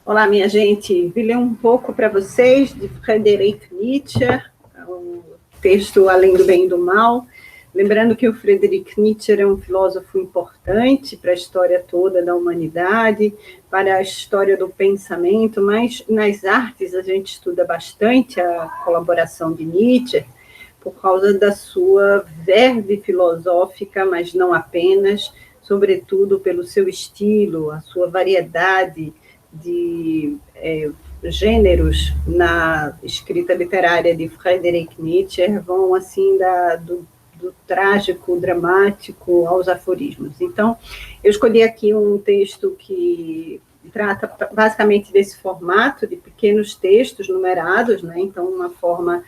Olá, minha gente. Vim ler um pouco para vocês de Friedrich Nietzsche, o texto Além do Bem e do Mal. Lembrando que o Friedrich Nietzsche é um filósofo importante para a história toda da humanidade, para a história do pensamento, mas nas artes a gente estuda bastante a colaboração de Nietzsche, por causa da sua verve filosófica, mas não apenas, sobretudo pelo seu estilo, a sua variedade de gêneros na escrita literária de Friedrich Nietzsche vão assim do trágico, dramático aos aforismos. Então, eu escolhi aqui um texto que trata basicamente desse formato de pequenos textos numerados, né? Então, uma forma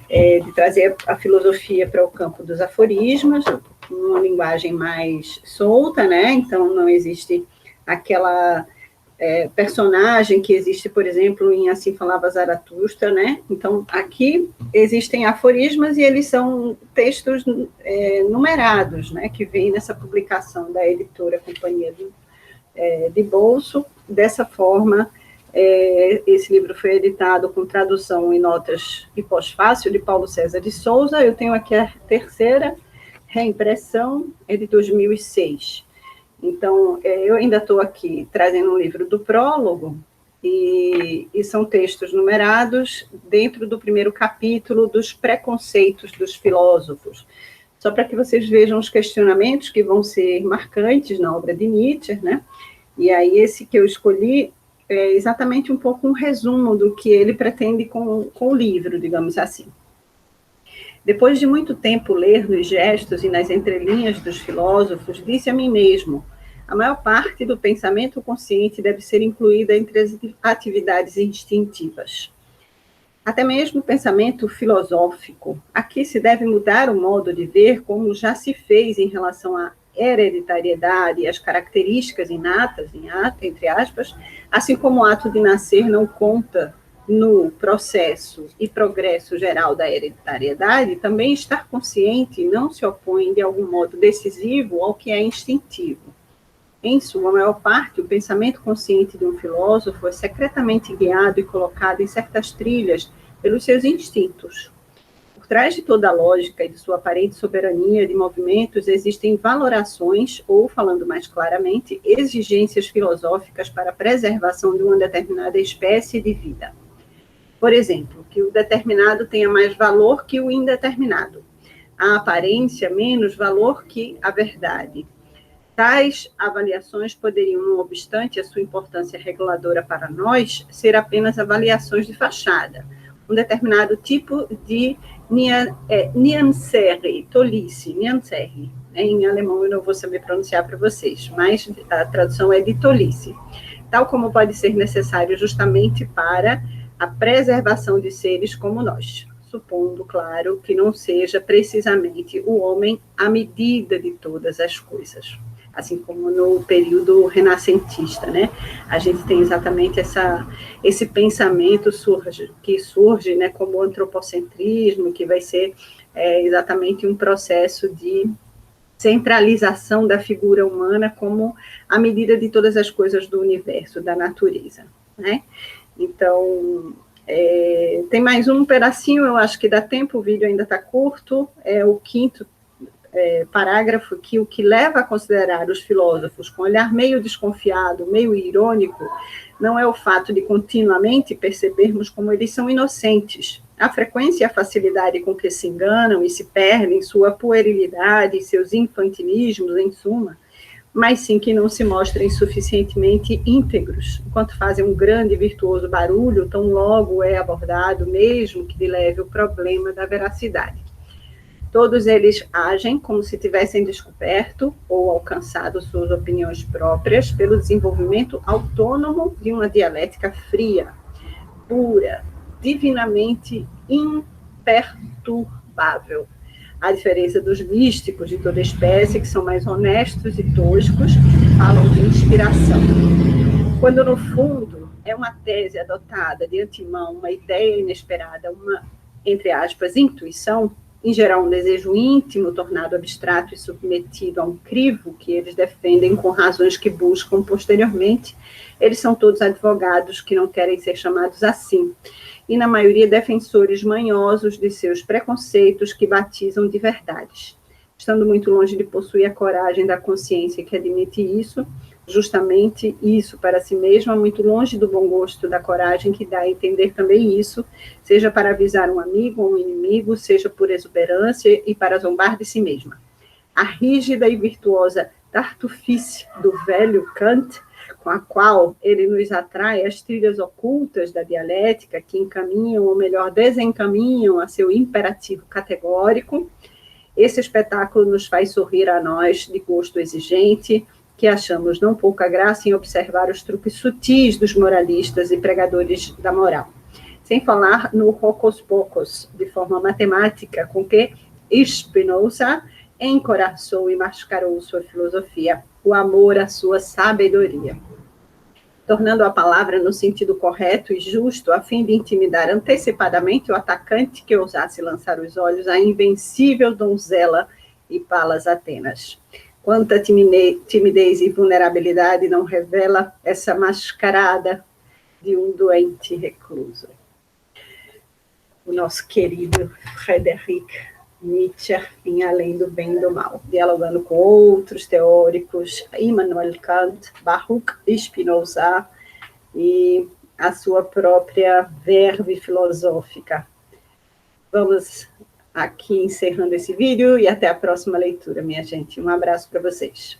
de trazer a filosofia para o campo dos aforismos, uma linguagem mais solta, né? Então, não existe aquela personagem que existe, por exemplo, em Assim Falava Zaratustra, né? Então, aqui existem aforismos e eles são textos numerados, né? Que vem nessa publicação da editora Companhia de Bolso. Dessa forma, esse livro foi editado com tradução e notas e pós-fácil de Paulo César de Souza. Eu tenho aqui a terceira reimpressão, é de 2006. Então, eu ainda estou aqui trazendo um livro do prólogo, e são textos numerados dentro do primeiro capítulo dos preconceitos dos filósofos, só para que vocês vejam os questionamentos que vão ser marcantes na obra de Nietzsche, né? E aí esse que eu escolhi é exatamente um pouco um resumo do que ele pretende com o livro, digamos assim. Depois de muito tempo ler nos gestos e nas entrelinhas dos filósofos, disse a mim mesmo: a maior parte do pensamento consciente deve ser incluída entre as atividades instintivas. Até mesmo o pensamento filosófico. Aqui se deve mudar o modo de ver, como já se fez em relação à hereditariedade e as características inatas, entre aspas, assim como o ato de nascer não conta no processo e progresso geral da hereditariedade, também estar consciente não se opõe de algum modo decisivo ao que é instintivo. Em sua maior parte, o pensamento consciente de um filósofo é secretamente guiado e colocado em certas trilhas pelos seus instintos. Por trás de toda a lógica e de sua aparente soberania de movimentos existem valorações, ou, falando mais claramente, exigências filosóficas para a preservação de uma determinada espécie de vida. Por exemplo, que o determinado tenha mais valor que o indeterminado, a aparência menos valor que a verdade. Tais avaliações poderiam, não obstante a sua importância reguladora para nós, ser apenas avaliações de fachada. Um determinado tipo de Nianserre, tolice, Nianserre. Em alemão eu não vou saber pronunciar para vocês, mas a tradução é de tolice. Tal como pode ser necessário justamente para a preservação de seres como nós, supondo, claro, que não seja precisamente o homem a medida de todas as coisas. Assim como no período renascentista, né? A gente tem exatamente esse pensamento que surge, né, como o antropocentrismo, que vai ser exatamente um processo de centralização da figura humana como a medida de todas as coisas do universo, da natureza, né? Então, tem mais um pedacinho, eu acho que dá tempo, o vídeo ainda está curto, é o quinto parágrafo, que o que leva a considerar os filósofos com olhar meio desconfiado, meio irônico, não é o fato de continuamente percebermos como eles são inocentes. A frequência e a facilidade com que se enganam e se perdem, sua puerilidade e seus infantilismos, em suma, mas sim que não se mostrem suficientemente íntegros, enquanto fazem um grande e virtuoso barulho, tão logo é abordado, mesmo que lhe leve o problema da veracidade. Todos eles agem como se tivessem descoberto ou alcançado suas opiniões próprias pelo desenvolvimento autônomo de uma dialética fria, pura, divinamente imperturbável. A diferença dos místicos de toda espécie, que são mais honestos e toscos, falam de inspiração. Quando, no fundo, é uma tese adotada de antemão, uma ideia inesperada, uma, entre aspas, intuição, em geral, um desejo íntimo, tornado abstrato e submetido a um crivo que eles defendem com razões que buscam posteriormente. Eles são todos advogados que não querem ser chamados assim, e, na maioria, defensores manhosos de seus preconceitos que batizam de verdades. Estando muito longe de possuir a coragem da consciência que admite isso, justamente isso para si mesma, muito longe do bom gosto da coragem que dá a entender também isso, seja para avisar um amigo ou um inimigo, seja por exuberância e para zombar de si mesma. A rígida e virtuosa tartufice do velho Kant, com a qual ele nos atrai às trilhas ocultas da dialética, que encaminham, ou melhor, desencaminham a seu imperativo categórico, esse espetáculo nos faz sorrir a nós, de gosto exigente, que achamos não pouca graça em observar os truques sutis dos moralistas e pregadores da moral. Sem falar no hocus pocus, de forma matemática, com que Spinoza encoraçou e mascarou sua filosofia, o amor à sua sabedoria, tornando a palavra no sentido correto e justo, a fim de intimidar antecipadamente o atacante que ousasse lançar os olhos à invencível donzela e Palas Atenas. Quanta timidez e vulnerabilidade não revela essa mascarada de um doente recluso. O nosso querido Friedrich Nietzsche, em Além do Bem e do Mal, dialogando com outros teóricos, Immanuel Kant, Baruch Spinoza e a sua própria verve filosófica. Vamos aqui encerrando esse vídeo e até a próxima leitura, minha gente. Um abraço para vocês.